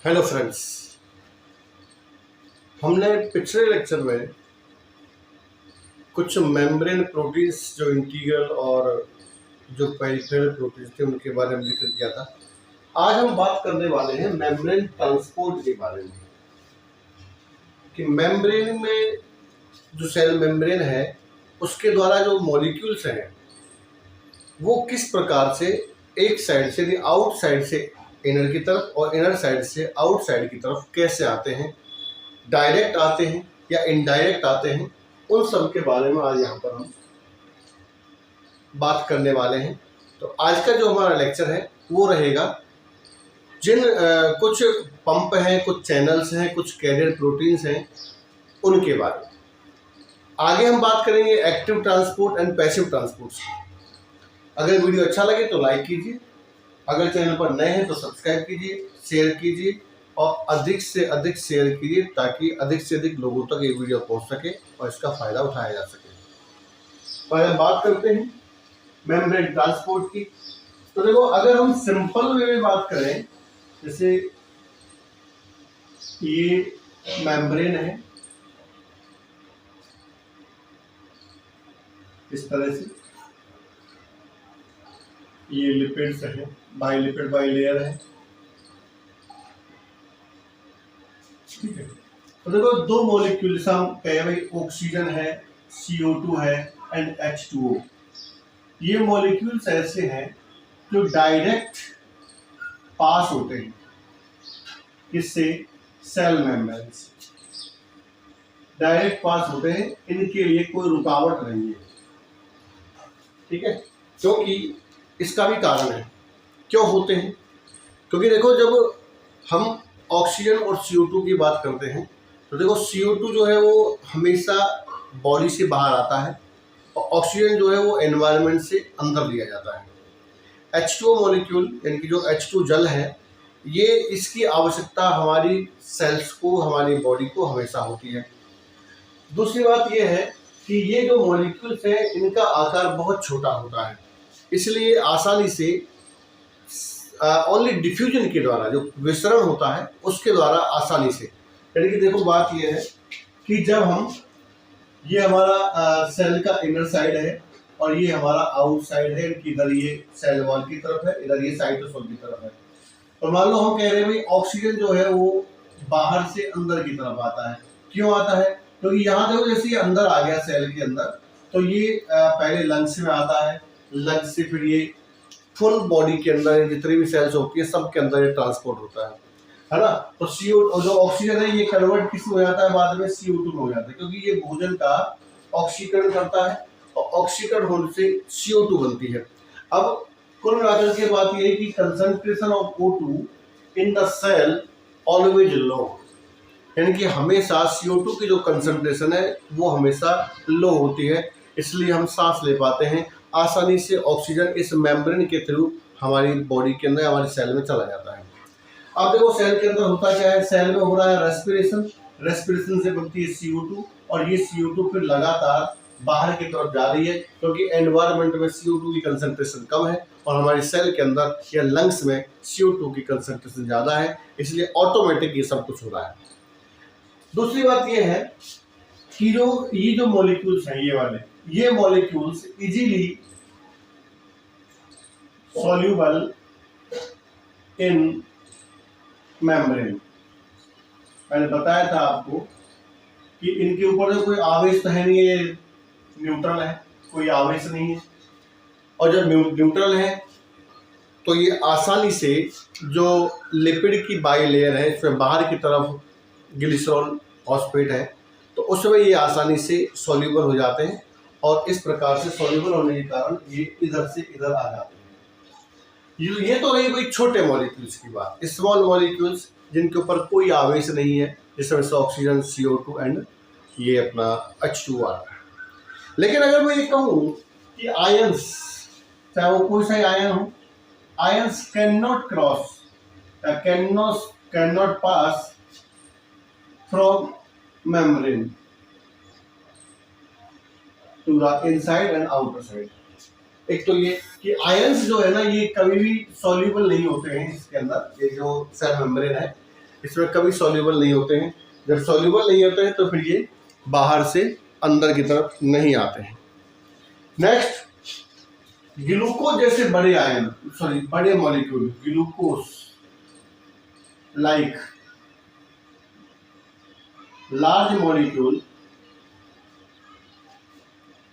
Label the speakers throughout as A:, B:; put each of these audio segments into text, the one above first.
A: Hello friends, हमने पिछले lecture में कुछ मेम्ब्रेन प्रोटीन्स जो इंटीग्रल और जो पेरिफेरल प्रोटीन्स थे उनके बारे में जिक्र किया था। आज हम बात करने वाले हैं मेम्ब्रेन ट्रांसपोर्ट के बारे में कि मेम्ब्रेन में जो सेल मेम्ब्रेन है उसके द्वारा जो मॉलिक्यूल्स हैं वो किस प्रकार से एक साइड से आउटसाइड से इनर की तरफ और इनर साइड से आउटसाइड की तरफ कैसे आते हैं, डायरेक्ट आते हैं या इनडायरेक्ट आते हैं, उन सब के बारे में आज यहाँ पर हम बात करने वाले हैं। तो आज का जो हमारा लेक्चर है वो रहेगा जिन कुछ पंप हैं, कुछ चैनल्स हैं, कुछ कैरियर प्रोटीन्स हैं, उनके बारे में। आगे हम बात करेंगे active transport and passive transport की। अगर वीडियो अच्छा लगे तो लाइक कीजिए, अगर चैनल पर नए हैं तो सब्सक्राइब कीजिए, शेयर कीजिए और अधिक से अधिक शेयर कीजिए ताकि अधिक से अधिक लोगों तक ये वीडियो पहुंच सके और इसका फ़ायदा उठाया जा सके। पहले बात करते हैं मेम्ब्रेन ट्रांसपोर्ट की। तो देखो, अगर हम सिंपल वे में बात करें, जैसे ये मेम्ब्रेन है इस तरह से, ये लिपिड्स है, बाइलिपिड बाइलेयर है, ठीक है। तो देखो, दो मॉलिक्यूल्स हम कहे भाई ऑक्सीजन है, CO2 है एंड H2O। ये मॉलिक्यूल्स ऐसे हैं जो डायरेक्ट पास होते हैं किससे, सेल मेम्ब्रेन से डायरेक्ट पास होते हैं, इनके लिए कोई रुकावट नहीं है, ठीक है। क्योंकि इसका भी कारण है क्यों होते हैं, क्योंकि देखो, जब हम ऑक्सीजन और CO2 की बात करते हैं तो देखो, CO2 जो है वो हमेशा बॉडी से बाहर आता है और ऑक्सीजन जो है वो एनवायरनमेंट से अंदर लिया जाता है। H2O मॉलिक्यूल यानी कि जो H2 जल है, ये इसकी आवश्यकता हमारी सेल्स को, हमारी बॉडी को हमेशा होती है। दूसरी बात ये है कि ये जो मॉलिक्यूल्स हैं इनका आकार बहुत छोटा होता है, इसलिए आसानी से ओनली डिफ्यूजन के द्वारा, जो विसरण होता है उसके द्वारा आसानी से, यानी कि देखो, बात यह है कि जब हम, ये हमारा सेल का इनर साइड है और ये हमारा आउट साइड है, इधर ये सेल वॉल की तरफ है, इधर ये साइटोसोल की तरफ है। तो मान लो हम कह रहे हैं भाई ऑक्सीजन जो है वो बाहर से अंदर की तरफ आता है। क्यों आता है? क्योंकि यहाँ देखो, जैसे ये अंदर आ गया सेल के अंदर, तो ये पहले लंग्स में आता है, लंग्स से फिर ये फुल बॉडी के अंदर जितनी भी सेल्स होती है सब के अंदर ये ट्रांसपोर्ट होता है ना। तो CO जो ऑक्सीजन है ये कन्वर्ट किस में हो जाता है, बाद में CO2 में हो जाता है, क्योंकि ये भोजन का ऑक्सीकरण करता है और ऑक्सीकरण होने से CO2 बनती है। अब कुल मिलाकर के बात ये है कि concentration of O2 in the cell always low, यानी कि हमेशा CO2 की जो कंसंट्रेशन है वो हमेशा लो होती है, इसलिए हम सांस ले पाते हैं आसानी से। ऑक्सीजन इस मेम्ब्रेन के थ्रू हमारी बॉडी के अंदर, हमारे सेल में चला जाता है। अब देखो, सेल के अंदर होता क्या है, सेल में हो रहा है रेस्पिरेशन, रेस्पिरेशन से बनती है CO2 और ये CO2 फिर लगातार बाहर की तरफ जा रही है, क्योंकि एनवायरनमेंट में CO2 की कंसंट्रेशन कम है और हमारी सेल के अंदर या लंग्स में CO2 की कंसंट्रेशन ज़्यादा है, इसलिए ऑटोमेटिक ये सब कुछ हो रहा है। दूसरी बात ये है कि ये जो मॉलिक्यूल्स हैं, ये वाले, ये molecules easily soluble in membrane. मैंने बताया था आपको कि इनके ऊपर कोई आवेश तो है नहीं, ये न्यूट्रल है, कोई आवेश नहीं है। और जब न्यूट्रल है तो ये आसानी से, जो लिपिड की बाइलेयर है इसमें बाहर की तरफ ग्लिसरॉल फॉस्फेट है, तो उसमें ये आसानी से सॉल्यूबल हो जाते हैं और इस प्रकार से सॉल्यूबल होने के कारण ये इधर से इधर आ जाते हैं। ये तो रही भाई छोटे मॉलिक्यूल्स की बात, स्मॉल मॉलिक्यूल्स जिनके ऊपर कोई आवेश नहीं है, जिसमें से ऑक्सीजन, CO2 एंड ये अपना H2O आता है। लेकिन अगर मैं ये कहूँ कि आयंस, चाहे वो कोई सा आयन हो, ions cannot cross, cannot pass from membrane to the inside and outer side. एक तो ये कि आयंस जो है ना, ये कभी भी सॉल्यूबल नहीं होते हैं इसके अंदर, ये जो सेल मेम्ब्रेन है, इसमें कभी सॉल्यूबल नहीं होते हैं। जब सॉल्यूबल नहीं होते हैं तो फिर ये बाहर से अंदर की तरफ नहीं आते हैं। नेक्स्ट, ग्लूकोज जैसे बड़े आयन, सॉरी बड़े molecule, glucose like large molecule,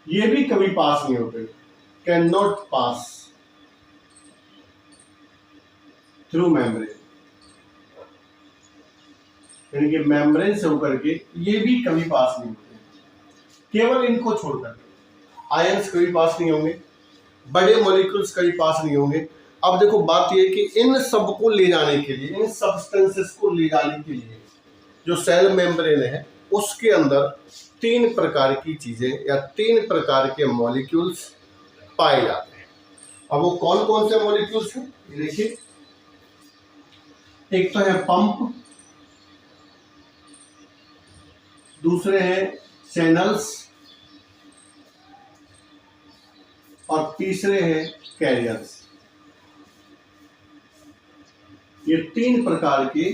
A: ये भी कभी पास नहीं होते, can not pass through membrane, यानी कि मेम्ब्रेन से होकर के ये भी कभी पास नहीं होते, केवल इनको छोड़कर। आयंस कभी पास नहीं होंगे, बड़े मॉलिक्यूल्स कभी पास नहीं होंगे। अब देखो बात ये कि इन सब को ले जाने के लिए, इन सब्सटेंसेस को ले जाने के लिए जो सेल मेम्ब्रेन है उसके अंदर 3 प्रकार की चीजें या 3 प्रकार के मॉलिक्यूल्स पाए जाते हैं। अब वो कौन कौन से मॉलिक्यूल्स हैं ये देखिए। एक तो है पंप, दूसरे हैं चैनल्स और तीसरे हैं कैरियर्स। ये 3 प्रकार के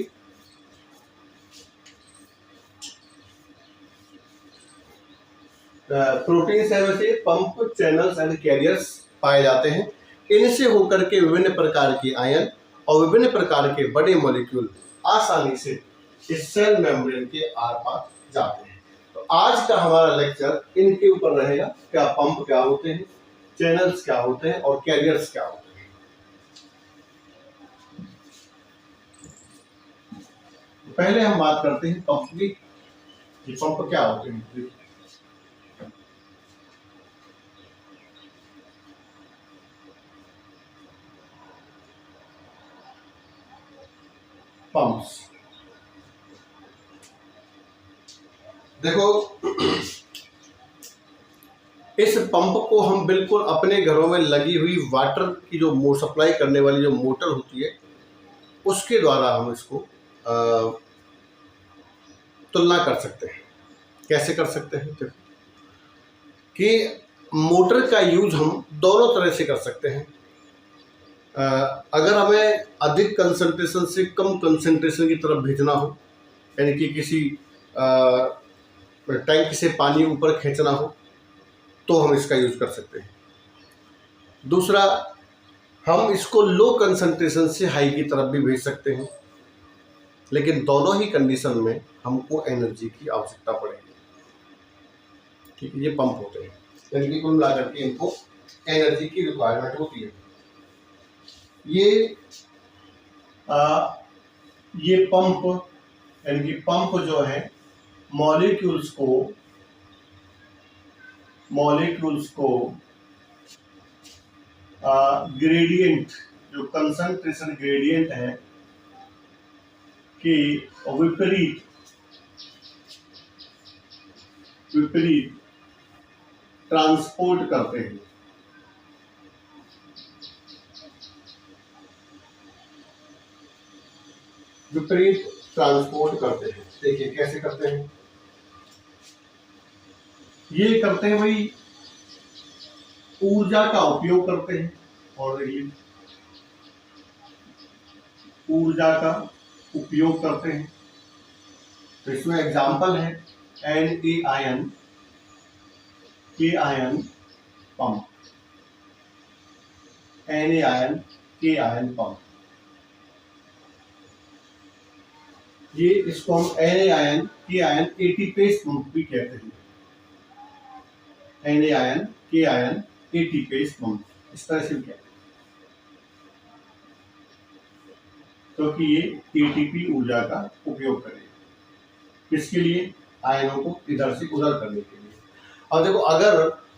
A: प्रोटीन्स हैं, वैसे पंप, चैनल्स एंड कैरियर्स पाए जाते हैं। इनसे होकर के विभिन्न प्रकार की आयन और विभिन्न प्रकार के बड़े मॉलिक्यूल आसानी से इस सेल मेम्ब्रेन के आर पार जाते हैं। तो आज का हमारा लेक्चर इनके ऊपर रहेगा, क्या पंप क्या होते हैं, चैनल्स क्या होते हैं और कैरियर्स क्या होते हैं। पहले हम बात करते हैं पंप की, कि पंप क्या होते हैं। पंप्स, देखो इस पंप को हम बिल्कुल अपने घरों में लगी हुई वाटर की जो सप्लाई करने वाली जो मोटर होती है उसके द्वारा हम इसको तुलना कर सकते हैं। कैसे कर सकते हैं? देखो कि मोटर का यूज हम दोनों तरह से कर सकते हैं। अगर हमें अधिक कंसंट्रेशन से कम कंसंट्रेशन की तरफ भेजना हो, यानी कि किसी टैंक से पानी ऊपर खींचना हो, तो हम इसका यूज कर सकते हैं। दूसरा, हम इसको लो कंसंट्रेशन से हाई की तरफ भी भेज सकते हैं, लेकिन दोनों ही कंडीशन में हमको एनर्जी की आवश्यकता पड़ेगी। ठीक है, ये पंप होते हैं, यानी कि कुल मिलाकर के इनको एनर्जी की रिक्वायरमेंट होती है। ये पंप, यानी कि पंप जो है मॉलिक्यूल्स को ग्रेडियंट, जो कंसंट्रेशन ग्रेडियंट है कि विपरीत ट्रांसपोर्ट करते हैं। विपरीत ट्रांसपोर्ट करते हैं। देखिए कैसे करते हैं, ये करते हैं भाई, ऊर्जा का उपयोग करते हैं। और ये ऊर्जा का उपयोग करते हैं, तो इसमें एग्जांपल है Na ion, K ion pump, Na ion, K ion pump. ये इसको हम Na ion, K ion ATPase pump भी कहते हैं। Na ion, K ion ATPase pump, इस तरह से कहते हैं, क्योंकि ये एटीपी ऊर्जा का उपयोग करेगा। किसके लिए? आयनों को इधर से उधर करने के लिए। और देखो, अगर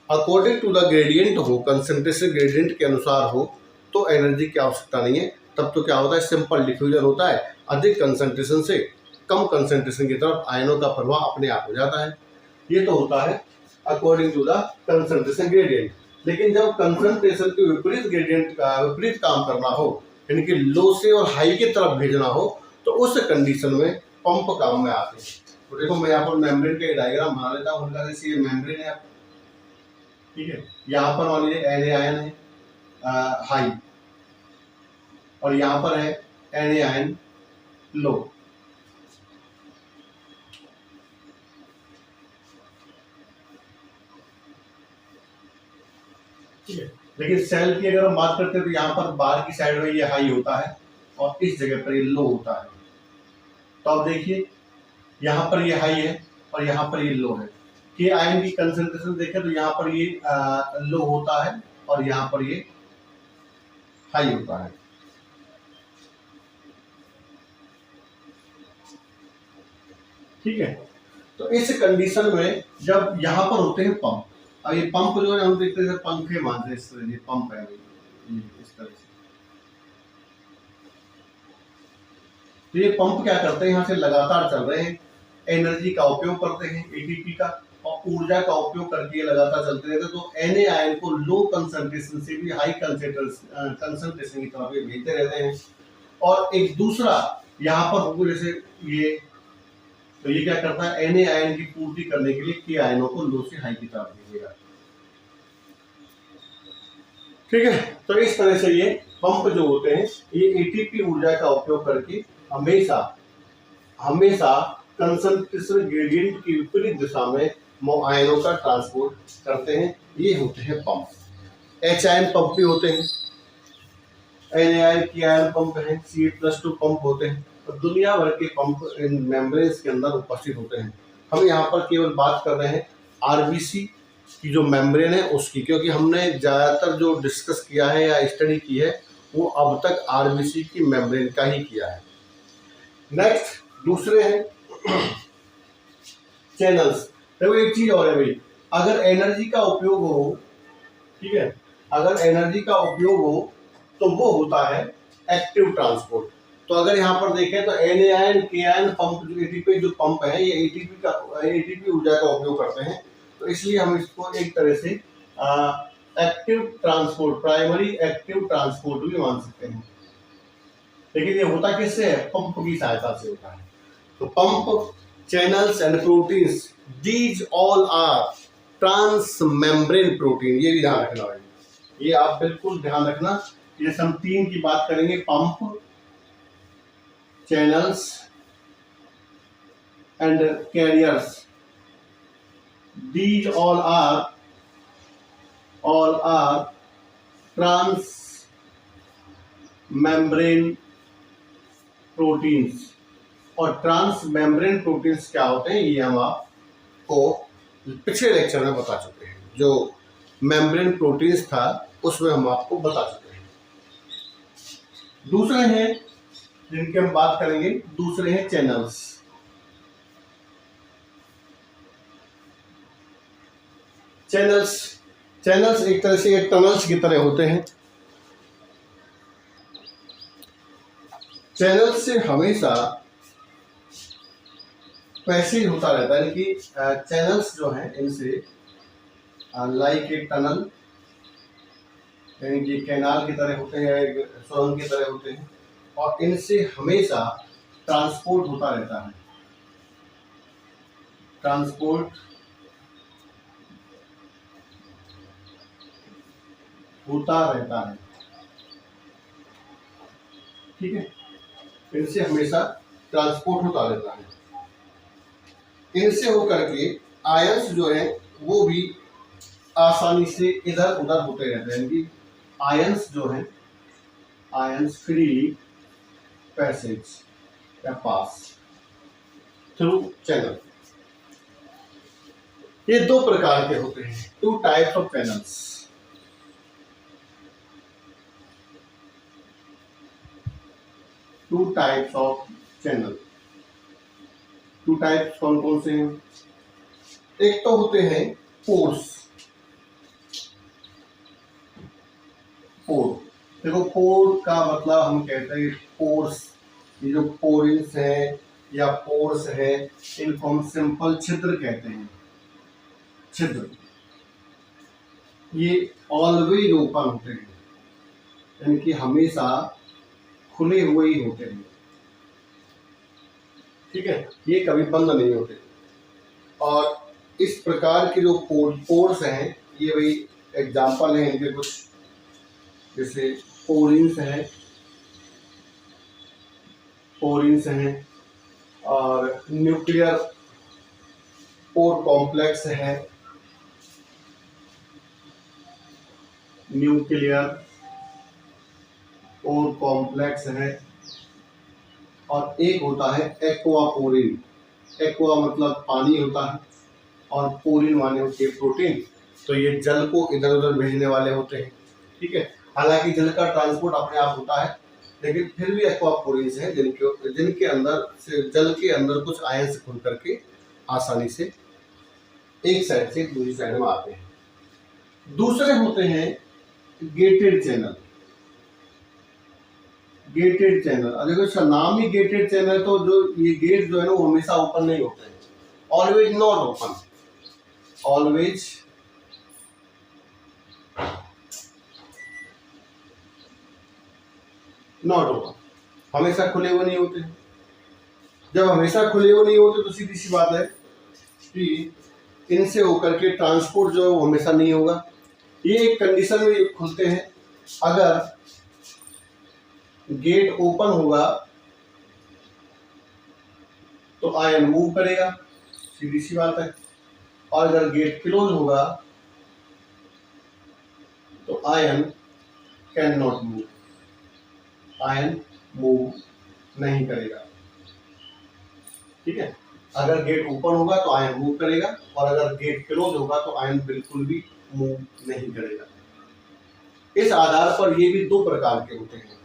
A: अकॉर्डिंग टू द ग्रेडियंट हो, कंसंट्रेशन ग्रेडियंट के अनुसार हो, तो एनर्जी की आवश्यकता नहीं है। तब तो क्या होता है, सिंपल डिफ्यूजन होता है, अधिक कंसंट्रेशन से कम कंसंट्रेशन की तरफ आयनों का प्रवाह अपने आप हो जाता है। ये तो होता है according to the concentration gradient. लेकिन जब कंसंट्रेशन के विपरीत ग्रेडियंट का विपरीत काम करना हो, यानी कि लो से और हाई की तरफ भेजना हो, तो उस कंडीशन में पंप काम में आते हैं। तो देखो मैं यहाँ पर मेम्ब्रेन का डायग्राम बना लेता हूँ। उनका जैसे ये मेम्ब्रेन है, ठीक है, यहाँ पर मान लीजिए Na आयन है हाई, और यहाँ पर है Na आयन लो। ठीक है। लेकिन सेल की अगर हम बात करते हैं तो यहाँ पर बाहर की साइड में ये हाई होता है और इस जगह पर ये लो होता है। तो आप देखिए यहाँ पर ये हाई है और यहाँ पर ये लो है। के आयन की कंसंट्रेशन देखें तो यहाँ पर ये लो होता है और यहाँ पर ये हाई होता है। ठीक है। तो इस कंडीशन में जब यहाँ पर होते हैं पंप, अब ये पंप जो है हम देखते हैं पंखे मानते हैं, इस तरह ये पंप है इस तरह से। तो ये पंप क्या करते हैं, यहाँ से लगातार चल रहे हैं, एनर्जी का उपयोग करते हैं एटीपी का, और ऊर्जा का उपयोग करके ये लगातार चलते रहते हैं। तो एन आयन को लो कंसंट्रेशन से भी हाई कंसंट्रेशन की तरफ भेजते रहते हैं। और एक दूसरा यहाँ पर होगा जैसे ये, तो ये क्या करता है, एन आयन की पूर्ति करने के लिए के आयनों को लो से हाई की तरफ भेजेगा। ठीक है। तो इस तरह से ये पंप जो होते हैं ये एटीपी ऊर्जा का उपयोग करके हमेशा हमेशा कंसंट्रेशन ग्रेडियंट की विपरीत दिशा में आयनों का ट्रांसपोर्ट करते हैं। ये होते हैं पंप। एच आयन पंप भी होते हैं, एन आयन की आयन पंप है, Ca+2 पंप होते हैं। और दुनिया भर के पंप इन मेम्ब्रेन्स के अंदर उपस्थित होते हैं। हम यहाँ पर केवल बात कर रहे हैं आरबीसी की जो मेम्ब्रेन है उसकी, क्योंकि हमने ज़्यादातर जो डिस्कस किया है या स्टडी की है वो अब तक आरबीसी की मेम्ब्रेन का ही किया है। नेक्स्ट दूसरे हैं चैनल्स। देखो एक चीज और है भाई, अगर एनर्जी का उपयोग हो, ठीक है, अगर एनर्जी का उपयोग हो तो वो होता है एक्टिव ट्रांसपोर्ट। तो अगर यहाँ पर देखें तो एन आयन के आयन पंप जो एटीपी जो पंप है ये एटीपी ऊर्जा का उपयोग करते हैं। तो इसलिए हम इसको एक तरह से active transport, primary active transport भी मान सकते हैं। लेकिन ये होता किससे है, पंप की सहायता से होता है। तो pump, channels and proteins, these all are transmembrane protein. ये भी ध्यान रखना है, ये आप बिल्कुल ध्यान रखना। जैसे हम तीन की बात करेंगे, pump, channels and carriers, these all are trans membrane proteins। और ट्रांस मेम्ब्रेन प्रोटीन्स क्या होते हैं ये हम आपको पिछले लेक्चर में बता चुके हैं। जो मेम्ब्रेन प्रोटीन्स था उसमें हम आपको बता चुके हैं। दूसरे हैं जिनकी हम बात करेंगे, दूसरे हैं चैनल्स। चैनल्स एक तरह से टनल्स की तरह होते हैं। चैनल्स से हमेशा पैसेज होता रहता है, कि चैनल्स जो हैं इनसे लाइक ए टनल, यानी कि कैनाल की तरह होते हैं, सुरंग की तरह होते हैं, और इनसे हमेशा ट्रांसपोर्ट होता रहता है। ट्रांसपोर्ट होता रहता है, ठीक है, इनसे हमेशा ट्रांसपोर्ट होता रहता है। इनसे होकर के आयंस जो है वो भी आसानी से इधर उधर होते रहते हैं, कि आयंस जो है, आयंस फ्रीली पैसेज या पास थ्रू चैनल। ये दो प्रकार के होते हैं, two types of channels. Two types of channel. Two types कौन कौन से हैं? एक तो होते हैं पोर्स। पोर, देखो पोर का मतलब हम कहते हैं पोर्स, ये जो पोरिन्स है या पोर्स है इनको हम सिंपल छिद्र कहते हैं। छिद्र ये ऑलवेज ओपन होते हैं, यानी कि हमेशा खुले हुए ही होते हैं, ठीक है, ये कभी बंद नहीं होते। और इस प्रकार के जो पोर्स हैं ये वही एग्जाम्पल हैं इनके कुछ, जैसे पोरिन्स हैं और न्यूक्लियर पोर कॉम्प्लेक्स है, न्यूक्लियर और कॉम्प्लेक्स है, और एक होता है एक्वापोरिन। एक्वा मतलब पानी होता है और पोरिन माने होती है प्रोटीन। तो ये जल को इधर उधर भेजने वाले होते हैं, ठीक है। हालांकि जल का ट्रांसपोर्ट अपने आप होता है, लेकिन फिर भी एक्वापोरिन्स हैं जिनके अंदर से जल के अंदर कुछ आयंस खुल करके आसानी से एक साइड से दूसरी साइड में आते हैं। दूसरे होते हैं गेटेड चैनल। गेटेड चैनल, अगर इसका नाम ही गेटेड चैनल, तो जो ये गेट जो है ना वो हमेशा ओपन नहीं होते हैं, always not open, always not open, हमेशा खुले हुए नहीं होते। जब हमेशा खुले हुए नहीं होते तो सीधी सी बात है कि इनसे होकर के ट्रांसपोर्ट जो है वो हमेशा नहीं होगा। ये एक कंडीशन में खुलते हैं, अगर गेट ओपन होगा तो आयन मूव करेगा, सीधी सी बात है, और अगर गेट क्लोज होगा तो ion can not move, ion move नहीं करेगा, ठीक है। अगर गेट ओपन होगा तो आयन मूव करेगा, और अगर गेट क्लोज होगा तो आयन बिल्कुल भी मूव नहीं करेगा। इस आधार पर ये भी दो प्रकार के होते हैं,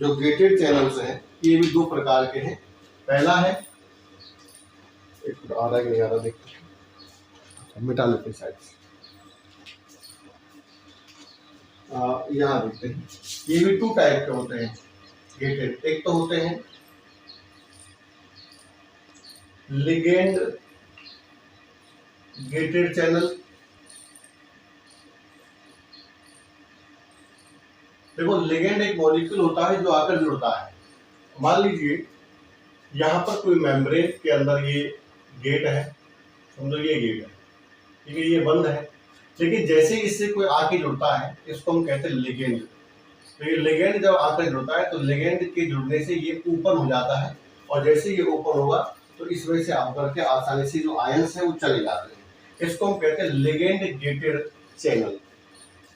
A: जो गेटेड चैनल्स हैं ये भी दो प्रकार के हैं। पहला है, एक आ रहा है कि नहीं आ रहा देखते हैं, मिटा लेते साइड से, यहाँ देखते हैं। ये भी टू टाइप के होते हैं गेटेड। एक तो होते हैं लिगेंड गेटेड चैनल। देखो, लिगेंड एक मॉलिक्यूल होता है जो आकर जुड़ता है। मान लीजिए यहाँ पर कोई मेम्ब्रेन के अंदर ये गेट है, समझो ये गेट है, ठीक है, ये बंद है, लेकिन जैसे ही इससे कोई आके जुड़ता है इसको हम कहते हैं लिगेंड। तो ये लिगेंड जब आकर जुड़ता है तो लिगेंड के जुड़ने से ये ओपन हो जाता है, और जैसे ये ओपन होगा तो इस वजह से आकर के आसानी से जो आयंस है वो चले जाते हैं। इसको हम कहते हैं ligand gated channel,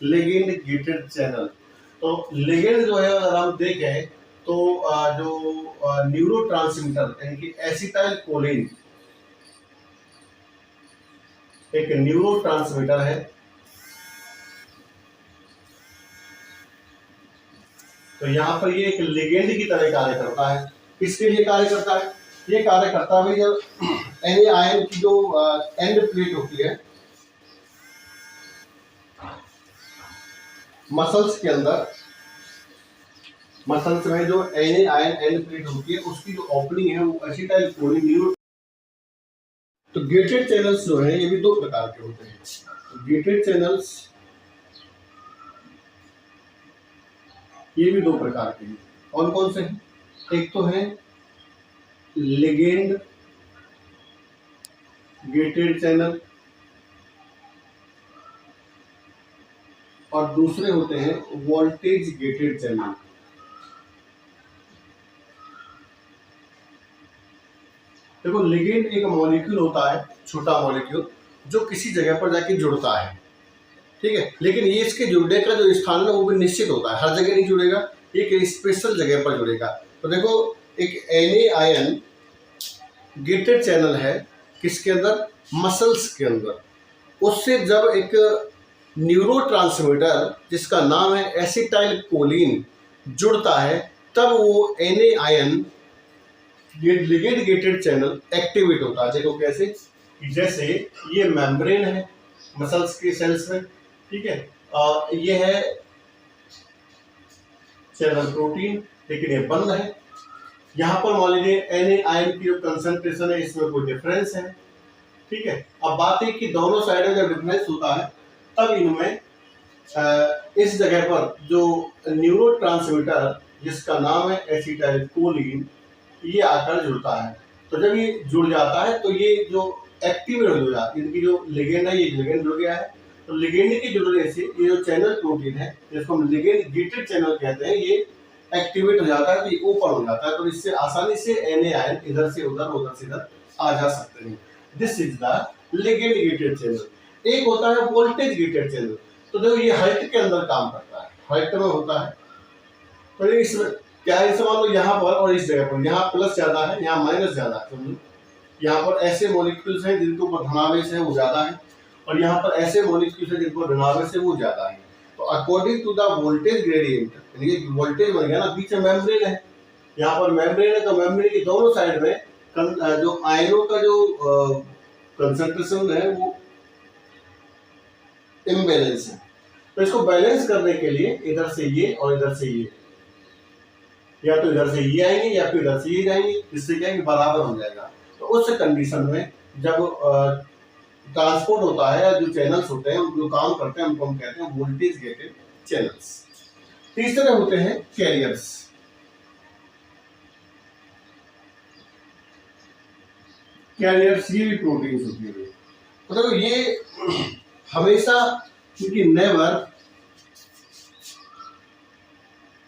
A: ligand gated channel. तो लिगेंड जो है अगर हम देखें तो जो न्यूरोट्रांसमीटर यानी कि एसिटाइल कोलिन एक न्यूरोट्रांसमीटर है। तो यहाँ पर ये एक लिगेंड की तरह कार्य करता है। किसके लिए कार्य करता है? ये कार्य करता है जब Na आयन की जो एंड प्लेट होती है मसल्स के अंदर, मसल्स में जो Na आयन एंड प्लेट होती है उसकी जो ओपनिंग है वो एसिटाइल कोलिन न्यूरो। तो गेटेड चैनल्स जो है ये भी दो प्रकार के होते हैं। गेटेड चैनल्स ये भी दो प्रकार के हैं। कौन कौन से हैं? एक तो है लिगेंड गेटेड चैनल, और दूसरे होते हैं वोल्टेज गेटेड चैनल। देखो, लिगेंड एक मॉलिक्यूल होता है, छोटा मॉलिक्यूल जो किसी जगह पर जाके जुड़ता है, ठीक है, लेकिन ये इसके जुड़ने का जो स्थान है वो भी निश्चित होता है, हर जगह नहीं जुड़ेगा, एक स्पेशल जगह पर जुड़ेगा। तो देखो, एक Na आयन गेटेड चैनल है किसके अंदर? मसल्स के अंदर। उससे जब एक न्यूरोट्रांसमीटर जिसका नाम है एसिटाइल कोलिन जुड़ता है तब वो Na आयन ये लिगेंड गेटेड चैनल एक्टिवेट होता है। देखो कैसे, जैसे ये मेम्ब्रेन है मसल्स के सेल्स में, ठीक है, और ये है चैनल प्रोटीन, लेकिन ये बंद है। यहाँ पर मान लीजिए Na आयन की जो कंसंट्रेशन है इसमें कोई डिफरेंस है, ठीक है। अब बात है कि दोनों साइड में जब डिफरेंस होता है तब इनमें इस जगह पर जो न्यूरोट्रांसमीटर जिसका नाम है एसिटाइल कोलिन ये आकर जुड़ता है। तो जब ये जुड़ जाता है तो ये जो एक्टिवेट हो जाती है, इनकी जो लिगेंड है ये लिगेंड जुड़ गया है। तो लिगेंड के जुड़ने से ये जो चैनल प्रोटीन है जिसको हम लिगेंड गेटेड चैनल कहते हैं ये एक्टिवेट हो जाता है, तो ये ओपन हो जाता है। तो इससे आसानी से Na आयन इधर से उधर उधर से इधर आ जा सकते हैं। This is the ligand gated channel. एक होता है वोल्टेज गेटेड चैनल। तो देखो ये हाइट के अंदर काम करता है, हाइट में होता है। तो इसमें क्या है, मान लो यहाँ पर और इस जगह पर, यहाँ प्लस ज्यादा है, यहाँ माइनस ज्यादा है, समझो। यहाँ पर ऐसे मॉलिक्यूल्स हैं जिनके ऊपर धनावेश है वो ज्यादा है, और यहाँ पर ऐसे मॉलिक्यूल्स हैं जिनको ऋणावेश है वो ज्यादा है। तो according to the voltage gradient, ये वोल्टेज बन गया ना, बीच में मेम्ब्रेन है, यहाँ पर मेम्ब्रेन है, तो मेम्ब्रेन की दोनों साइड में जो आयनों का जो कंसंट्रेशन है वो इम्बैलेंस है। तो इसको बैलेंस करने के लिए इधर से ये और इधर से ये, या तो इधर से ये आएंगे या फिर इधर से ये जाएंगे, इससे क्या है बराबर हो जाएगा। तो उस कंडीशन में जब ट्रांसपोर्ट होता है, जो चैनल्स होते हैं जो काम करते हैं उनको हम कहते हैं वोल्टेज गेटेड चैनल्स। तीसरे होते हैं कैरियर्स। कैरियर्स ये भी प्रोटीन्स होती है। मतलब ये हमेशा, क्योंकि नेवर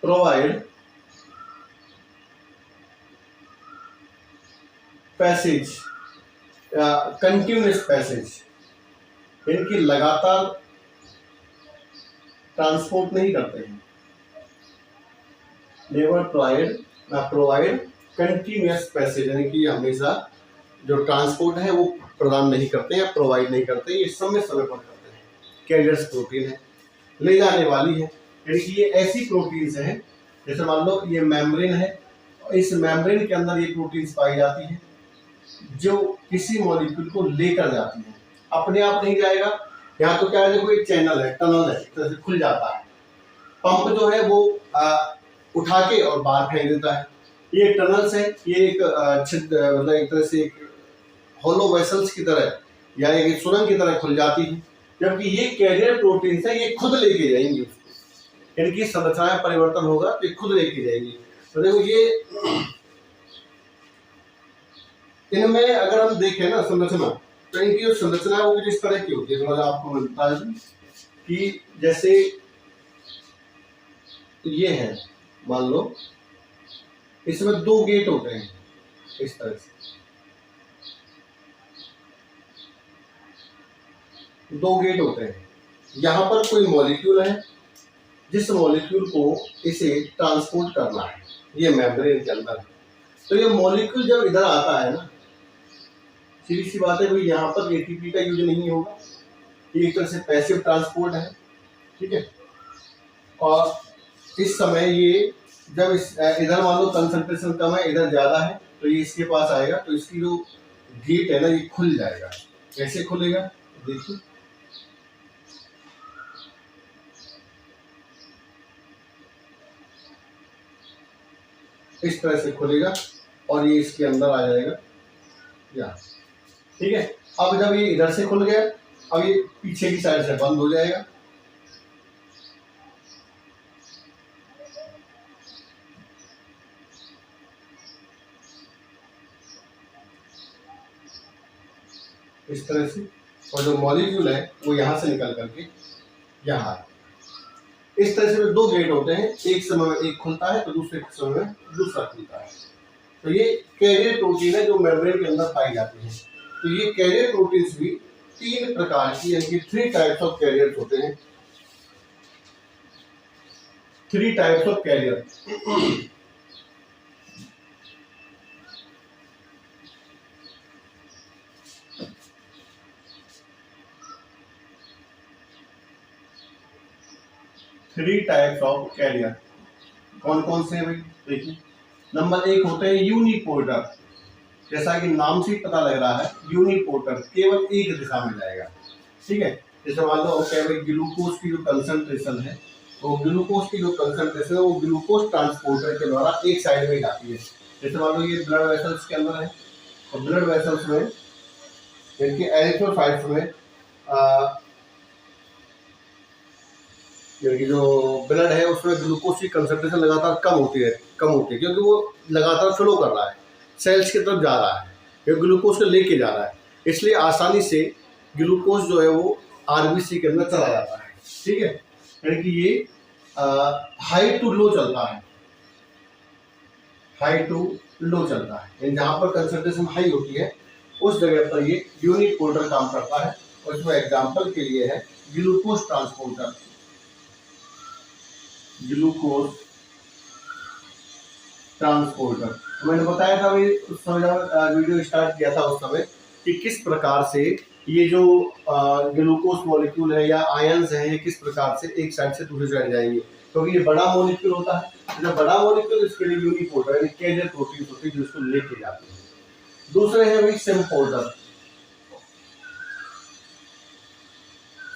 A: प्रोवाइड पैसेज या कंटिन्यूस पैसेज, इनकी लगातार ट्रांसपोर्ट नहीं करते हैं। नेवर प्रोवाइड कंटिन्यूस पैसेज, यानी कि हमेशा जो ट्रांसपोर्ट है वो प्रदान नहीं करते या प्रोवाइड नहीं करते, ये समय समय पर करते हैं। कैरियर्स प्रोटीन है, ले जाने वाली है, यानी कि ये ऐसी प्रोटीन्स हैं, जैसे मान लो ये मेम्ब्रेन है, इस मेम्ब्रेन के अंदर ये प्रोटीन्स पाई जाती है जो किसी मॉलिक्यूल को लेकर जाती है, अपने आप नहीं जाएगा। यहाँ तो क्या है, देखो एक चैनल है, टनल है, तो खुल जाता है। पंप जो है वो उठा के और बाहर फेंक देता है। ये टनल्स है, ये एक मतलब एक तरह से एक होलो वेसल्स की तरह या एक सुरंग की तरह खुल जाती है, जबकि ये कैरियर प्रोटीन्स है, ये खुद लेके जाएंगी उसको, इनकी संरचना में परिवर्तन होगा तो ये खुद लेके जाएंगी। तो देखो ये इनमें अगर हम देखें ना संरचना, तो इनकी जो संरचना है वो किस तरह की होती है, थोड़ा आपको मिलता है कि जैसे ये है, मान लो इसमें 2 गेट होते हैं इस तरह से, 2 गेट होते हैं। यहाँ पर कोई मॉलिक्यूल है जिस मॉलिक्यूल को इसे ट्रांसपोर्ट करना है, ये मेम्ब्रेन के अंदर है। तो ये मॉलिक्यूल जब इधर आता है ना, सीधी सी बात है भाई, यहाँ पर एटीपी का यूज नहीं होगा, ये एक तरह से पैसिव ट्रांसपोर्ट है, ठीक है। और इस समय ये जब इधर मान लो कंसंट्रेशन कम है, इधर ज्यादा है, तो ये इसके पास आएगा, तो इसकी जो गेट है ना ये खुल जाएगा। कैसे खुलेगा देखिए, इस तरह से खुलेगा और ये इसके अंदर आ जाएगा, या ठीक है। अब जब ये इधर से खुल गया, अब ये पीछे की साइड से बंद हो जाएगा। इस तरह से, और जो मॉलिक्यूल है वो यहां से निकल करके यहाँ, इस तरह से 2 गेट होते हैं, एक समय में एक खुलता है तो दूसरे समय में दूसरा खुलता है। तो ये कैरियर प्रोटीन है जो मेम्ब्रेन के अंदर पाई जाती है। तो ये कैरियर प्रोटीन्स भी 3 प्रकार की, यानी कि 3 टाइप्स ऑफ कैरियर्स होते हैं। 3 types of carrier. Three types of carrier कौन कौन से हैं भाई, देखिए। नंबर 1 होते हैं यूनिपोर्टर, जैसा कि नाम से ही पता लग रहा है, यूनिपोर्टर केवल एक दिशा में जाएगा, ठीक है। जैसे मान लो केवल ग्लूकोज की जो कंसंट्रेशन है, तो ग्लूकोज की जो कंसंट्रेशन है वो ग्लूकोज ट्रांसपोर्टर के द्वारा एक साइड में जाती है। जैसे मान लो ये ब्लड वेसल्स के अंदर है, और ब्लड वेसल्स में इनके एरिथ्रोसाइट्स में यानी कि जो ब्लड है उसमें ग्लूकोज की कंसंट्रेशन लगातार कम होती है क्योंकि वो लगातार फ्लो कर रहा है, सेल्स की तरफ जा रहा है, ये ग्लूकोज को लेके जा रहा है, इसलिए आसानी से ग्लूकोज जो है वो आरबीसी के अंदर चला जाता है, ठीक है। यानी कि ये हाई टू लो चलता है, हाई टू लो चलता है, जहाँ पर कंसंट्रेशन हाई होती है उस जगह पर ये यूनिपोर्टर काम करता है और इसमें एग्जाम्पल के लिए है ग्लूकोज ट्रांसपोर्टर। ग्लूकोज ट्रांसपोर्टर मैंने बताया था अभी उस समय जब वीडियो स्टार्ट किया था उस समय कि किस प्रकार से ये जो ग्लूकोज मॉलिक्यूल है या आयंस हैं ये किस प्रकार से एक साइड से दूसरी साइड जाएंगे, क्योंकि ये बड़ा मॉलिक्यूल होता है। जब बड़ा मॉलिक्यूल इसके लिए यूनिपोर्टर यानी कैरियर प्रोटीन होती है जो इसको लेके जाते हैं। दूसरे है भाई सिम्पोर्टर।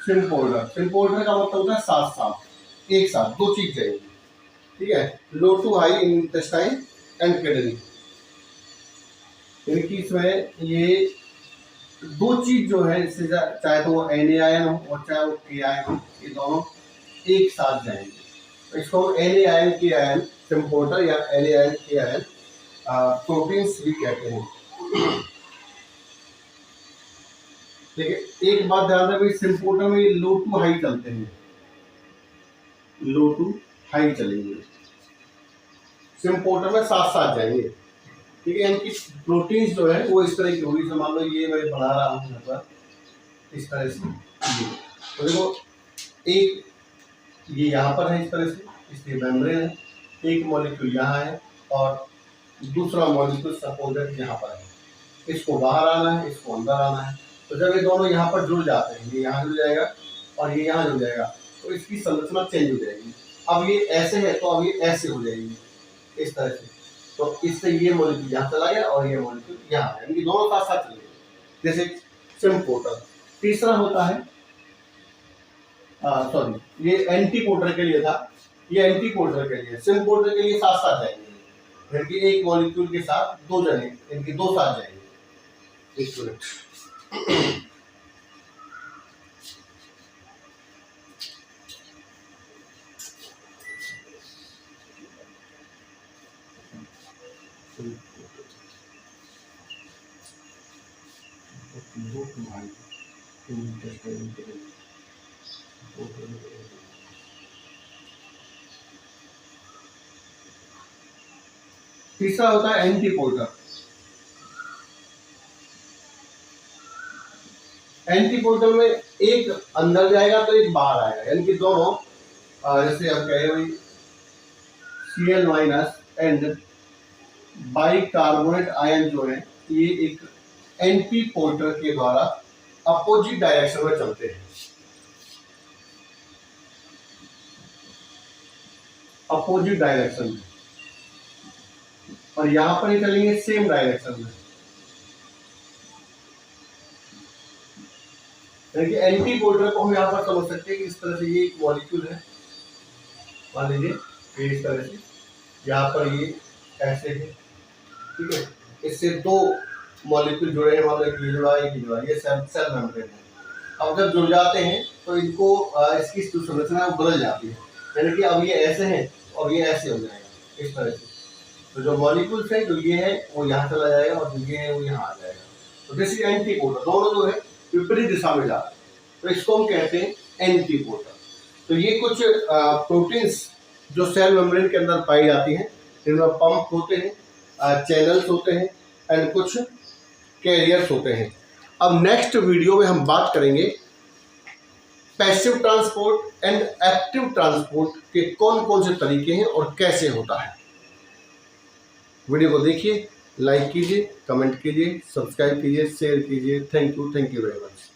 A: सिम्पोर्टर का मतलब होता है साथ साथ एक साथ दो चीज जाएंगी, ठीक है। Low to high intestine and kidney, यानी कि इसमें ये दो चीज जो है इससे चाहे तो वो NaIN हो और चाहे वो KIN हो, ये दोनों एक साथ जाएंगे। तो इसको NaIN KIN सिम्पोर्टर या NaIN KIN प्रोटीन्स भी कहते हैं। देखिए एक बात ध्यान रखें, सिम्पोर्टर में लो टू हाई चलते हैं, लो टू हाई चलेंगे, सिम्पोर्टर में साथ साथ जाएंगे, ठीक है। इनकी प्रोटीन्स जो है वो इस तरह की होगी। मान लो ये मैं बना रहा हूँ यहाँ पर इस तरह से, तो देखो एक ये यहाँ पर है इस तरह से, इसलिए मेम्ब्रेन है, एक मॉलिक्यूल यहाँ है और दूसरा मॉलिक्यूल सपोज यहाँ पर है। इसको बाहर आना है, इसको अंदर आना है। तो जब ये दोनों यहाँ पर जुड़ जाते हैं, ये यहाँ जुड़ जाएगा और ये यहाँ जुड़ जाएगा, तो इसकी संरचना चेंज हो जाएगी। अब ये ऐसे है तो अब ये ऐसे हो जाएगी इस तरह से, तो इससे ये मॉलिक्यूल यहाँ चला गया और ये मॉलिक्यूल यहाँ है, यानी दोनों साथ साथ चले गए, जैसे सिम्पोर्टर। तीसरा होता है सॉरी ये एंटीपोर्टर के लिए था, ये एंटीपोर्टर के लिए। सिम्पोर्टर के लिए साथ साथ जाएंगे, यानी कि एक मॉलिक्यूल के साथ दो जने, इनके दो साथ जाएंगे। एक मिनट, तीसरा होता है एंटीपोर्टर। एंटीपोर्टर में एक अंदर जाएगा तो एक बाहर आएगा, यानी कि दोनों जैसे हम कह रहे हैं Cl- एंड बाइकार्बोनेट आयन जो है ये एक एंटीपोर्टर के द्वारा अपोजिट डायरेक्शन में चलते हैं, अपोजिट डायरेक्शन में, और यहां पर ही चलेंगे सेम डायरेक्शन में। यानी एंटीपोर्टर को हम यहाँ पर समझ सकते हैं कि इस तरह से ये एक मॉलिक्यूल है, मान लीजिए इस तरह से, यहाँ पर ये ऐसे है, ठीक है। इससे दो मॉलिक्यूल जुड़े हैं, मान लो एक जुड़ा ये सेल मेम्ब्रेन है। अब जब जुड़ जाते हैं तो इनको इसकी संरचना बदल जाती है, यानी कि अब ये ऐसे हैं और ये ऐसे हो जाएगा इस तरह से। तो जो मॉलिक्यूल्स है जो ये है वो यहाँ चला जाएगा और जो ये है वो यहाँ आ जाएगा। तो दिस इज एंटीपोर्टर, दोनों जो है विपरीत दिशा में जाते हैं, तो इसको हम कहते हैं एंटीपोर्टर। तो ये कुछ प्रोटीन्स जो सेल मेम्ब्रेन के अंदर पाई जाती हैं, जिनमें पंप होते हैं, चैनल्स होते हैं एंड कुछ कैरियर्स होते हैं। अब नेक्स्ट वीडियो में हम बात करेंगे passive transport and active transport के कौन कौन से तरीके हैं और कैसे होता है। वीडियो को देखिए, लाइक कीजिए, कमेंट कीजिए, सब्सक्राइब कीजिए, शेयर कीजिए। Thank you very much.